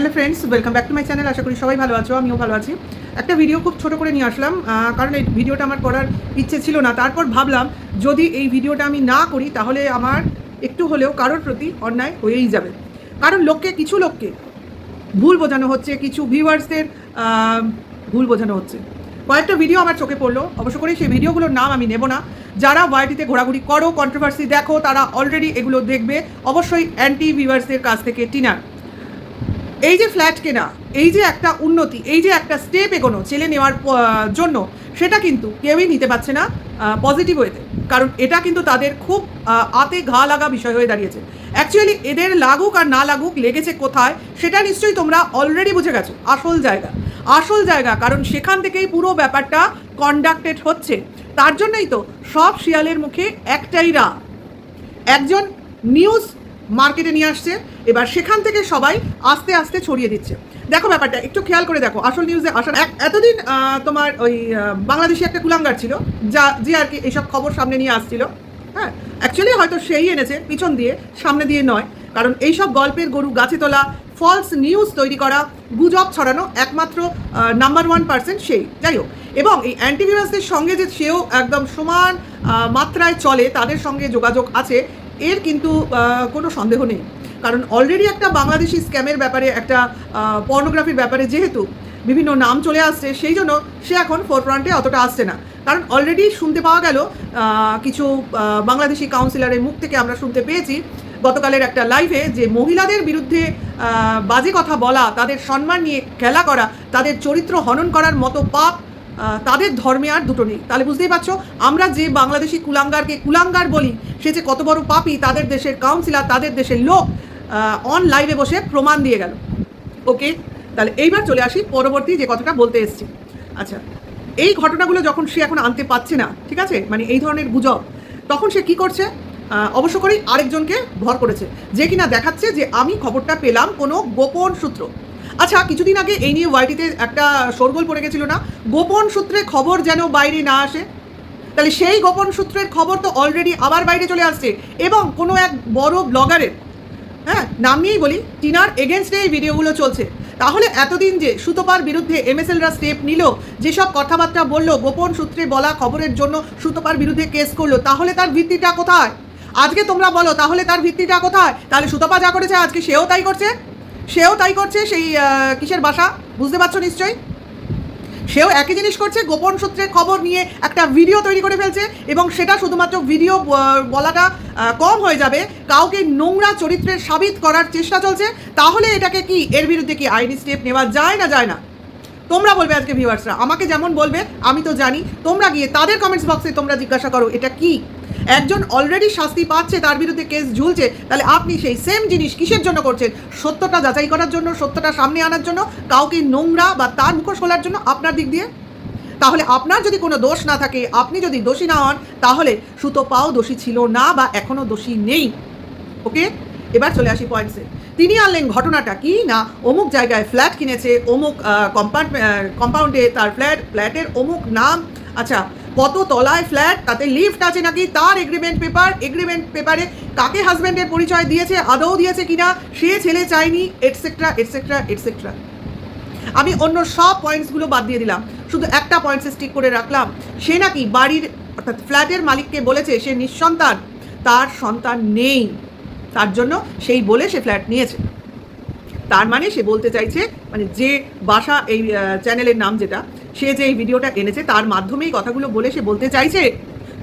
Hello friends, welcome back to my channel. আশা করি সবাই ভালো আছো, আমিও ভালো আছি। একটা ভিডিও খুব ছোট করে নিয়ে আসলাম, কারণ এই ভিডিওটা আমার করার ইচ্ছে ছিল না। তারপর ভাবলাম যদি এই ভিডিওটা আমি না করি তাহলে আমার একটু হলেও কারোর প্রতি অন্যায় হয়েই যাবে। কারণ কিছু লোককে ভুল বোঝানো হচ্ছে, কিছু ভিউয়ার্সদের ভুল বোঝানো হচ্ছে। কয়েকটা ভিডিও আমার চোখে পড়লো, অবশ্য করে সেই ভিডিওগুলোর নাম আমি নেব না। যারা ওয়াইটিতে ঘোরাঘুরি করো, কন্ট্রোভার্সি দেখো, তারা অলরেডি এগুলো দেখবে। অবশ্যই অ্যান্টি ভিউয়ার্সদের কাছ থেকে টিনার এই যে ফ্ল্যাট কেনা, এই যে একটা উন্নতি, এই যে একটা স্টেপ এগোনো ছেলে নেওয়ার জন্য, সেটা কিন্তু কেউই নিতে পারছে না পজিটিভ ওয়েতে। কারণ এটা কিন্তু তাদের খুব আতে ঘা লাগা বিষয় হয়ে দাঁড়িয়েছে। অ্যাকচুয়ালি এদের লাগুক আর না লাগুক, লেগেছে কোথায় সেটা নিশ্চয়ই তোমরা অলরেডি বুঝে গেছো। আসল জায়গা, কারণ সেখান থেকেই পুরো ব্যাপারটা কন্ডাক্টেড হচ্ছে। তার জন্যই তো সব শিয়ালের মুখে একটাই রাগ, একজন নিউজ মার্কেটে নিয়ে আসছে, এবার সেখান থেকে সবাই আস্তে আস্তে ছড়িয়ে দিচ্ছে। দেখো ব্যাপারটা একটু খেয়াল করে দেখো। আসল নিউজে আসার এতদিন তোমার ওই বাংলাদেশি একটা কুলাঙ্গার ছিল, যে আর কি এইসব খবর সামনে নিয়ে আসছিল। হ্যাঁ, অ্যাকচুয়ালি হয়তো সেই এনেছে পিছন দিয়ে, সামনে দিয়ে নয়। কারণ এইসব গল্পের গরু গাছে তোলা, ফলস নিউজ তৈরি করা, গুজব ছড়ানো একমাত্র নাম্বার 1% সেই। যাই হোক, এবং এই অ্যান্টিভিরাসদের সঙ্গে যে সেও একদম সমান মাত্রায় চলে, তাদের সঙ্গে যোগাযোগ আছে, এর কিন্তু কোনো সন্দেহ নেই। কারণ অলরেডি একটা বাংলাদেশি স্ক্যামের ব্যাপারে, একটা পর্নোগ্রাফির ব্যাপারে যেহেতু বিভিন্ন নাম চলে আসছে, সেই জন্য সে এখন ফোরফ্রন্টে অতটা আসছে না। কারণ অলরেডি শুনতে পাওয়া গেল, কিছু বাংলাদেশি কাউন্সিলরের মুখ থেকে আমরা শুনতে পেয়েছি গতকালের একটা লাইভে, যে মহিলাদের বিরুদ্ধে বাজে কথা বলা, তাদের সম্মান নিয়ে খেলা করা, তাদের চরিত্র হনন করার মতো পাপ তাদের ধর্মে আর দুটো নেই। তাহলে বুঝতেই পারছো, আমরা যে বাংলাদেশি কুলাঙ্গারকে কুলাঙ্গার বলি, সে যে কত বড় পাপী, তাদের দেশের কাউন্সিলর, তাদের দেশের লোক অন লাইভে বসে প্রমাণ দিয়ে গেল। ওকে, তাহলে এইবার চলে আসি পরবর্তী যে কথাটা বলতে এসেছি। আচ্ছা, এই ঘটনাগুলো যখন সে এখন আনতে পারছে না, ঠিক আছে, মানে এই ধরনের গুজব, তখন সে কি করছে? অবশ্য করেই আরেকজনকে ভর করেছে, যে কিনা দেখাচ্ছে যে আমি খবরটা পেলাম কোনো গোপন সূত্র। আচ্ছা, কিছুদিন আগে এই নিয়ে ওয়াইটিতে একটা শোরগোল পড়ে গেছিল না, গোপন সূত্রে খবর যেন বাইরে না আসে। তাহলে সেই গোপন সূত্রের খবর তো অলরেডি আবার বাইরে চলে আসছে, এবং কোনো এক বড় ব্লগারের, হ্যাঁ নাম নিয়েই বলি, টিনার এগেনস্টে এই ভিডিওগুলো চলছে। তাহলে এতদিন যে সুতপার বিরুদ্ধে এমএসএলরা স্টেপ নিল, যেসব কথাবার্তা বললো, গোপন সূত্রে বলা খবরের জন্য সুতপার বিরুদ্ধে কেস করলো, তাহলে তার ভিত্তিটা কোথায়? আজকে তোমরা বলো, তাহলে তার ভিত্তিটা কোথায়? তাহলে সুতপা যা করেছে আজকে সেও তাই করছে। সেই কিসের বাসা বুঝতে পারছো নিশ্চয়ই। সেও একই জিনিস করছে, গোপন সূত্রের খবর নিয়ে একটা ভিডিও তৈরি করে ফেলছে, এবং সেটা শুধুমাত্র ভিডিও বলাটা কম হয়ে যাবে, কাউকে নোংরা চরিত্রের সাবিত করার চেষ্টা চলছে। তাহলে এটাকে কি, এর বিরুদ্ধে কি আইনি স্টেপ নেওয়া যায় না? তোমরা বলবে আজকে ভিউয়ার্সরা, আমাকে যেমন বলবে আমি তো জানি। তোমরা গিয়ে তাদের কমেন্টস বক্সে তোমরা জিজ্ঞাসা করো এটা কি। একজন অলরেডি শাস্তি পাচ্ছে, তার বিরুদ্ধে কেস ঝুলছে, তাহলে আপনি সেই সেম জিনিস কিসের জন্য করছেন? সত্যটা যাচাই করার জন্য, সত্যটা সামনে আনার জন্য, কাউকে নোংরা বা তার মুখোশ খোলার জন্য আপনার দিক দিয়ে? তাহলে আপনার যদি কোনো দোষ না থাকে, আপনি যদি দোষী না হন, তাহলে সুতপাও দোষী ছিল না বা এখনও দোষী নেই। ওকে, এবার চলে আসি পয়েন্টসে। তিনি আনলেন ঘটনাটা কি না, অমুক জায়গায় ফ্ল্যাট কিনেছে, অমুক কম্পাউন্ডে তার ফ্ল্যাটের অমুক নাম। আচ্ছা, কত তলায় ফ্ল্যাট, তাতে লিফট আছে নাকি, তার এগ্রিমেন্ট পেপারে কাকে হাজব্যান্ডের পরিচয় দিয়েছে, আদৌ দিয়েছে কিনা, সে ছেলে চায়নি, এটসেট্রা। আমি অন্য সব পয়েন্টসগুলো বাদ দিয়ে দিলাম, শুধু একটা পয়েন্টসে স্টিক করে রাখলাম। সে নাকি বাড়ির অর্থাৎ ফ্ল্যাটের মালিককে বলেছে সে নিঃসন্তান, তার সন্তান নেই, তার জন্য সেই বলে সে ফ্ল্যাট নিয়েছে। তার মানে সে বলতে চাইছে, মানে যে বাসা এই চ্যানেলের নাম যেটা, সে যে এই ভিডিওটা এনেছে তার মাধ্যমেই কথাগুলো বলে সে বলতে চাইছে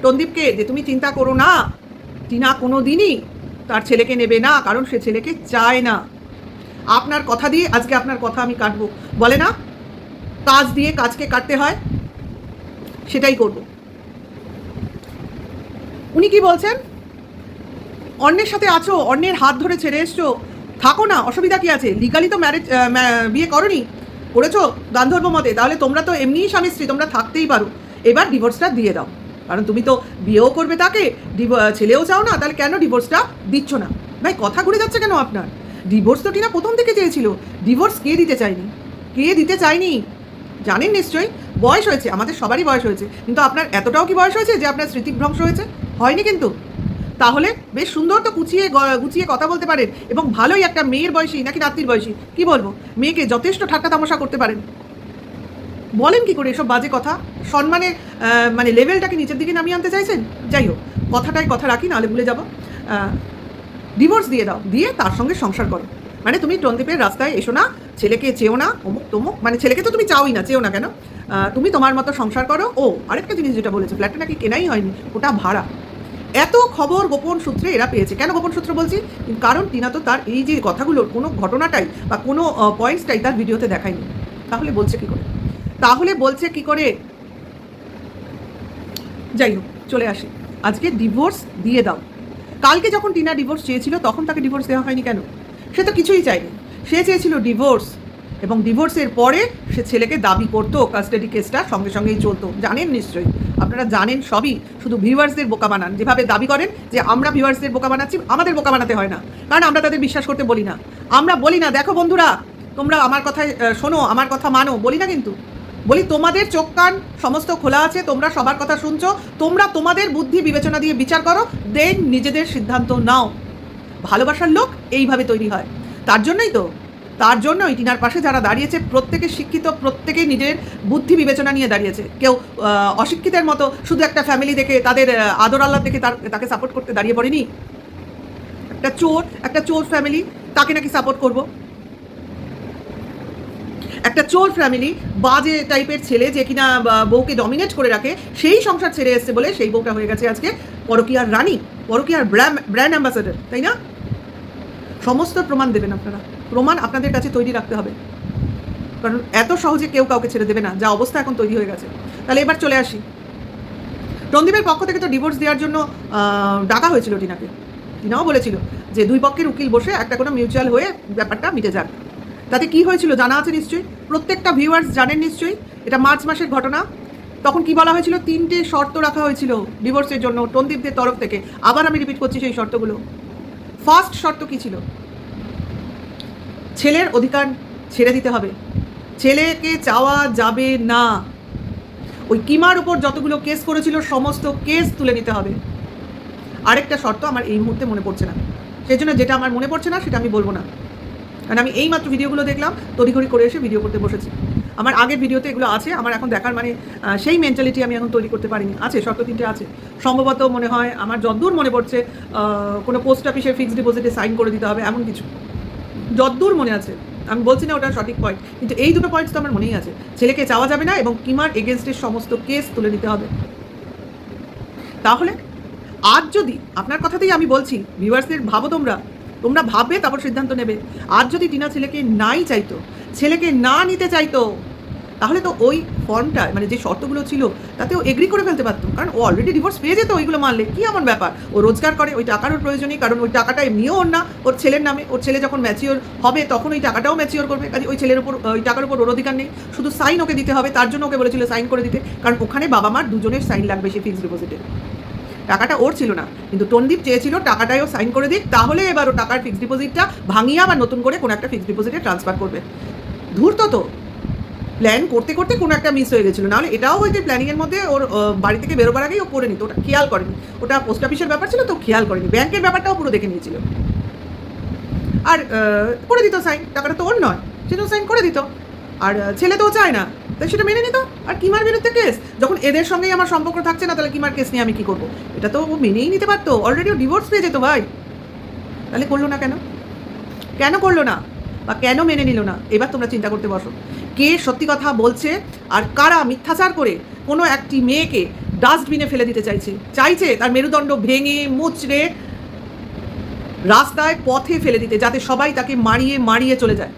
টনদীপকে যে তুমি চিন্তা করো না, টিনা কোনো দিনই তার ছেলেকে নেবে না, কারণ সে ছেলেকে চায় না। আপনার কথা দিয়ে আজকে আপনার কথা আমি কাটবো, বলে না কাজ দিয়ে কাজকে কাটতে হয়, সেটাই করব। উনি কি বলছেন? অন্যের সাথে আছো, অন্যের হাত ধরে ছেড়ে এসছো, থাকো না, অসুবিধা কি আছে? লিগালি তো বিয়ে করনি, করেছো গান্ধর্ব মতে, তাহলে তোমরা তো এমনিই স্বামী স্ত্রী, তোমরা থাকতেই পারো। এবার ডিভোর্সটা দিয়ে দাও, কারণ তুমি তো বিয়েও করবে তাকে, ছেলেও চাও না, তাহলে কেন ডিভোর্সটা দিচ্ছ না? ভাই কথা ঘুরে যাচ্ছে কেন আপনার? ডিভোর্স তো টিনা প্রথম থেকে চেয়েছিল, ডিভোর্স কে দিতে চায়নি জানেন নিশ্চয়ই। বয়স হয়েছে, আমাদের সবারই বয়স হয়েছে, কিন্তু আপনার এতটাও কি বয়স হয়েছে যে আপনার স্মৃতিভ্রংশ হয়েছে? হয়নি কিন্তু। তাহলে বেশ সুন্দর তো গুছিয়ে কথা বলতে পারেন, এবং ভালোই একটা মেয়ের বয়সী নাকি নাতির বয়সী কি বলবো মেয়েকে যথেষ্ট ঠাট্টা তামাশা করতে পারেন। বলেন কি করে এসব বাজে কথা? সম্মানের মানে লেভেলটাকে নিচের দিকে নামিয়ে আনতে চাইছেন? যাই হোক, কথাটাই কথা রাখি, নাহলে ভুলে যাবো। ডিভোর্স দিয়ে দাও, দিয়ে তার সঙ্গে সংসার করো। মানে তুমি টনদীপের রাস্তায় এসো না, ছেলেকে চেও না, অমুক তমুক, মানে ছেলেকে তো তুমি চাওই না, চেও না কেন? তুমি তোমার মতো সংসার করো। ও আরেকটা জিনিস যেটা বলেছে, ফ্ল্যাটটা নাকি কেনাই হয়নি, ওটা ভাড়া। এত খবর গোপন সূত্রে এরা পেয়েছে। কেন গোপন সূত্র বলছি? কারণ টিনা তো তার এই যে কথাগুলোর কোনো ঘটনাটাই বা কোনো পয়েন্টসটাই তার ভিডিওতে দেখায়নি। তাহলে বলছে কি করে? যাই হোক, চলে আসি, আজকে ডিভোর্স দিয়ে দাও। কালকে যখন টিনা ডিভোর্স চেয়েছিল তখন তাকে ডিভোর্স দেওয়া হয়নি কেন? সে তো কিছুই চায়নি, সে চেয়েছিল ডিভোর্স, এবং ডিভোর্সের পরে সে ছেলেকে দাবি করতো, কাস্টাডি কেসটা সঙ্গে সঙ্গেই চলতো। জানেন নিশ্চয়ই, আপনারা জানেন সবই, শুধু ভিউয়ার্সদের বোকা বানান। যেভাবে দাবি করেন যে আমরা ভিউয়ার্সদের বোকা বানাচ্ছি, আমাদের বোকা বানাতে হয় না, কারণ আমরা তাদের বিশ্বাস করতে বলি না। আমরা বলি না, দেখো বন্ধুরা তোমরা আমার কথায় শোনো, আমার কথা মানো, বলি না কিন্তু। বলি তোমাদের চোখ কান সমস্ত খোলা আছে, তোমরা সবার কথা শুনছো, তোমরা তোমাদের বুদ্ধি বিবেচনা দিয়ে বিচার করো, দেন নিজেদের সিদ্ধান্ত নাও। ভালোবাসার লোক এইভাবে তৈরি হয়। তার জন্যই টিনার পাশে যারা দাঁড়িয়েছে প্রত্যেকে শিক্ষিত, প্রত্যেকেই নিজের বুদ্ধি বিবেচনা নিয়ে দাঁড়িয়েছে। কেউ অশিক্ষিতের মতো শুধু একটা ফ্যামিলি দেখে, তাদের আদর আল্লাহ দেখে তাকে সাপোর্ট করতে দাঁড়িয়ে পড়েনি। একটা চোর ফ্যামিলি, তাকে নাকি সাপোর্ট করবো? একটা চোর ফ্যামিলি, বাজে টাইপের ছেলে যে কিনা বউকে ডমিনেট করে রাখে, সেই সংসার ছেড়ে এসছে বলে সেই বউটা হয়ে গেছে আজকে পরকীয়ার রানী, পরকীয়ার ব্র্যান্ড অ্যাম্বাসেডর, তাই না? সমস্ত প্রমাণ দেবেন আপনারা, প্রমাণ আপনাদের কাছে তৈরি রাখতে হবে, কারণ এত সহজে কেউ কাউকে ছেড়ে দেবে না, যা অবস্থা এখন তৈরি হয়ে গেছে। তাহলে এবার চলে আসি, টনদীপের পক্ষ থেকে তো ডিভোর্স দেওয়ার জন্য ডাকা হয়েছিল টিনাকে। টিনাও বলেছিল যে দুই পক্ষের উকিল বসে একটা কোনো মিউচুয়াল হয়ে ব্যাপারটা মিটে যাক। তাতে কি হয়েছিল জানা আছে নিশ্চয়ই, প্রত্যেকটা ভিউয়ার্স জানেন নিশ্চয়ই। এটা মার্চ মাসের ঘটনা। তখন কি বলা হয়েছিল? 3টে শর্ত রাখা হয়েছিল ডিভোর্সের জন্য টনদীপদের তরফ থেকে। আবার আমি রিপিট করছি সেই শর্তগুলো। ফার্স্ট শর্ত কি ছিল? ছেলের অধিকার ছেড়ে দিতে হবে, ছেলেকে চাওয়া যাবে না। ওই কিমার উপর যতগুলো কেস করেছিল সমস্ত কেস তুলে নিতে হবে। আরেকটা শর্ত আমার এই মুহূর্তে মনে পড়ছে না, সেই জন্য যেটা আমার মনে পড়ছে না সেটা আমি বলবো না, কারণ আমি এইমাত্র ভিডিওগুলো দেখলাম, তড়িঘড়ি করে এসে ভিডিও করতে বসেছি। আমার আগের ভিডিওতে এগুলো আছে, আমার এখন দেখার মানে সেই মেন্টালিটি আমি এখন তৈরি করতে পারিনি। আছে, শর্ত 3টে আছে সম্ভবত, মনে হয় আমার যদ্দূর মনে পড়ছে কোনো পোস্ট অফিসের ফিক্সড ডিপোজিটে সাইন করে দিতে হবে, এমন কিছু যদ্দূর মনে আছে। আমি বলছি না ওটা সঠিক পয়েন্ট, কিন্তু এই দুটো পয়েন্টস তো আমার মনেই আছে। ছেলেকে চাওয়া যাবে না এবং কিমার এগেনস্টের সমস্ত কেস তুলে নিতে হবে। তাহলে আজ যদি আপনার কথাতেই আমি বলছি, ভিউয়ার্সদের ভাবো, তোমরা ভাববে তারপর সিদ্ধান্ত নেবে। আজ যদি টিনা ছেলেকে নাই চাইতো, ছেলেকে না নিতে চাইতো, তাহলে তো ওই ফর্মটা মানে যে শর্তগুলো ছিল তাতে ও এগ্রি করে ফেলতে পারতো, কারণ ও অলরেডি ডিভোর্স পেয়ে যেত ওইগুলো মানলে। কি এমন ব্যাপার? ও রোজগার করে, ওই টাকার ওর প্রয়োজনই, কারণ ওই টাকাটা এমনিও ওর না, ওর ছেলের নামে। ওর ছেলে যখন ম্যাচিওর হবে তখন ওই টাকাটাও ম্যাচিওর করবে, কাজে ওই ছেলের উপর, ওই টাকার উপর ওর অধিকার নেই, শুধু সাইন ওকে দিতে হবে। তার জন্য ওকে বলেছিল সাইন করে দিতে, কারণ ওখানে বাবা মার দুজনের সাইন লাগবে সেই ফিক্সড ডিপোজিটে। টাকাটা ওর ছিল না, কিন্তু টনদীপ চেয়েছিল টাকাটাও সাইন করে দিক, তাহলে এবার ও টাকার ফিক্সড ডিপোজিটটা ভাঙিয়ে আবার নতুন করে কোনো একটা ফিক্সড ডিপোজিটে ট্রান্সফার করবে। ধূর্ত তো, প্ল্যান করতে করতে কোনো একটা মিস হয়ে গেছিলো, নাহলে এটাও হয়তো প্ল্যানিংয়ের মধ্যে ওর বাড়ি থেকে বেরোবার আগেই ও করে নিত, ওটা খেয়াল করেনি। ওটা পোস্ট অফিসের ব্যাপার ছিল তো খেয়াল করেনি, ব্যাংকের ব্যাপারটাও পুরো দেখে নিয়েছিল। আর করে দিত সাইন, টাকাটা তো ওর নয়, সেটা সাইন করে দিত। আর ছেলে তো চায় না, তাই সেটা মেনে নিত। আর কিমার বিরুদ্ধে কেস, যখন এদের সঙ্গেই আমার সম্পর্ক থাকছে না, তাহলে কিমার কেস নিয়ে আমি কী করবো? এটা তো ও মেনেই নিতে পারতো, অলরেডি ও ডিভোর্স পেয়ে যেত ভাই। তাহলে করলো না কেন করলো না, বা কেন মেনে নিল না? এবার তোমরা চিন্তা করতে বসো, কে সত্যি কথা বলছে আর কারা মিথ্যাচার করে কোনো একটি মেয়েকে ডাস্টবিনে ফেলে দিতে চাইছে তার মেরুদণ্ড ভেঙে মুচড়ে রাস্তায় পথে ফেলে দিতে, যাতে সবাই তাকে মারিয়ে চলে যায়।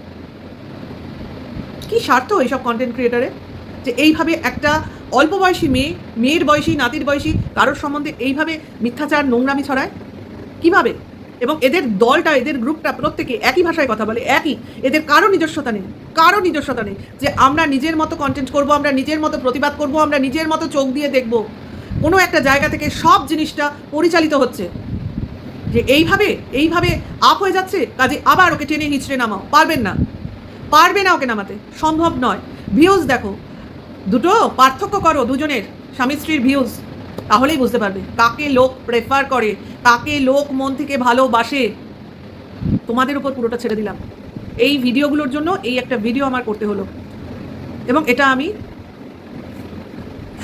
কি স্বার্থ এইসব কন্টেন্ট ক্রিয়েটারের, যে এইভাবে একটা অল্প বয়সী মেয়ের বয়সী, নাতির বয়সী কারোর সম্বন্ধে এইভাবে মিথ্যাচার নোংরামি ছড়ায়? কিভাবে? এবং এদের দলটা, এদের গ্রুপটা প্রত্যেকে একই ভাষায় কথা বলে, একই। এদের কারো নিজস্বতা নেই যে আমরা নিজের মতো কন্টেন্ট করব, আমরা নিজের মতো প্রতিবাদ করব, আমরা নিজের মতো চোখ দিয়ে দেখব। কোনো একটা জায়গা থেকে সব জিনিসটা পরিচালিত হচ্ছে, যে এইভাবে আপ হয়ে যাচ্ছে, কাজে আবার ওকে টেনে হিঁচড়ে নামাও। পারবে না ওকে নামাতে, সম্ভব নয়। ভিউজ দেখো, দুটো পার্থক্য করো, দুজনের স্বামী স্ত্রীর ভিউজ তাহলেই বুঝতে পারবে কাকে লোক প্রেফার করে, কাকে লোক মন থেকে ভালোবাসে। তোমাদের উপর পুরোটা ছেড়ে দিলাম। এই ভিডিওগুলোর জন্য এই একটা ভিডিও আমার করতে হলো, এবং এটা আমি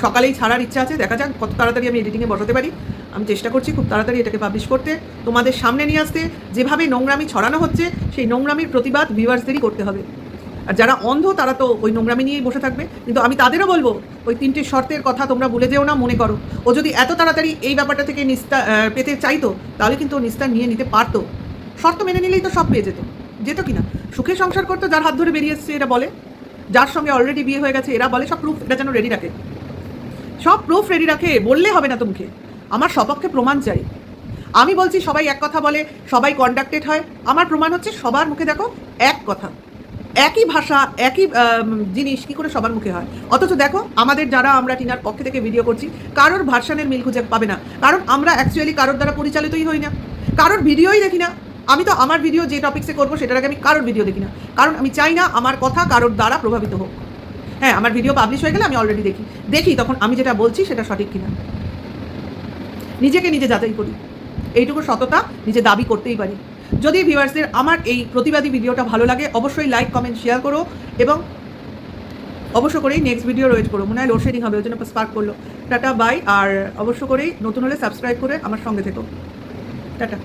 সকালেই ছাড়ার ইচ্ছা আছে। দেখা যাক কত তাড়াতাড়ি আমি এডিটিংয়ে বসাতে পারি। আমি চেষ্টা করছি খুব তাড়াতাড়ি এটাকে পাবলিশ করতে, তোমাদের সামনে নিয়ে আসতে। যেভাবে নোংরামি ছড়ানো হচ্ছে, সেই নোংরামির প্রতিবাদ ভিউয়ার্সদেরই করতে হবে। আর যারা অন্ধ তারা তো ওই নোংরামি নিয়েই বসে থাকবে। কিন্তু আমি তাদেরও বলবো, ওই 3টে শর্তের কথা তোমরা ভুলে যেও না, মনে করো। ও যদি এত তাড়াতাড়ি এই ব্যাপারটা থেকে নিস্তার পেতে চাইতো, তাহলে কিন্তু ও নিস্তার নিয়ে নিতে পারতো। শর্ত মেনে নিলেই তো সব পেয়ে যেত কি না। সুখে সংসার করতো, যার হাত ধরে বেরিয়ে এসছে এরা বলে, যার সঙ্গে অলরেডি বিয়ে হয়ে গেছে এরা বলে। সব প্রুফ এটা যেন রেডি রাখে, সব প্রুফ রেডি রাখে। বললে হবে না তো মুখে, আমার সপক্ষে প্রমাণ চাই। আমি বলছি সবাই এক কথা বলে, সবাই কন্ডাক্টেড হয়। আমার প্রমাণ হচ্ছে সবার মুখে দেখো এক কথা, একই ভাষা, একই জিনিস কী করে সবার মুখে হয়। অথচ দেখো আমাদের যারা আমরা টিনার পক্ষে থেকে ভিডিও করছি, কারোর ভার্সানের মিল খুঁজে পাবে না। কারণ আমরা অ্যাকচুয়ালি কারোর দ্বারা পরিচালিতই হই না, কারোর ভিডিওই দেখি না। আমি তো আমার ভিডিও যে টপিক্সে করবো সেটার আগে আমি কারোর ভিডিও দেখি না, কারণ আমি চাই না আমার কথা কারোর দ্বারা প্রভাবিত হোক। হ্যাঁ, আমার ভিডিও পাবলিশ হয়ে গেলে আমি অলরেডি দেখি তখন আমি যেটা বলছি সেটা সঠিক কিনা, নিজেকে নিজে যাচাই করি। এইটুকু সততা নিজে দাবি করতেই পারি। যদি ভিউয়ার্সদের আমার এই প্রতিবাদী ভিডিওটা ভালো লাগে, অবশ্যই লাইক, কমেন্ট, শেয়ার করো, এবং অবশ্য করেই নেক্সট ভিডিও ওয়েট করো। মনে হয় লোডশেডিং হবে, ওই জন্য স্পার্ক করলো। Tata, by. আর অবশ্য করেই নতুন হলে সাবস্ক্রাইব করে আমার সঙ্গে থেকো। টাটা।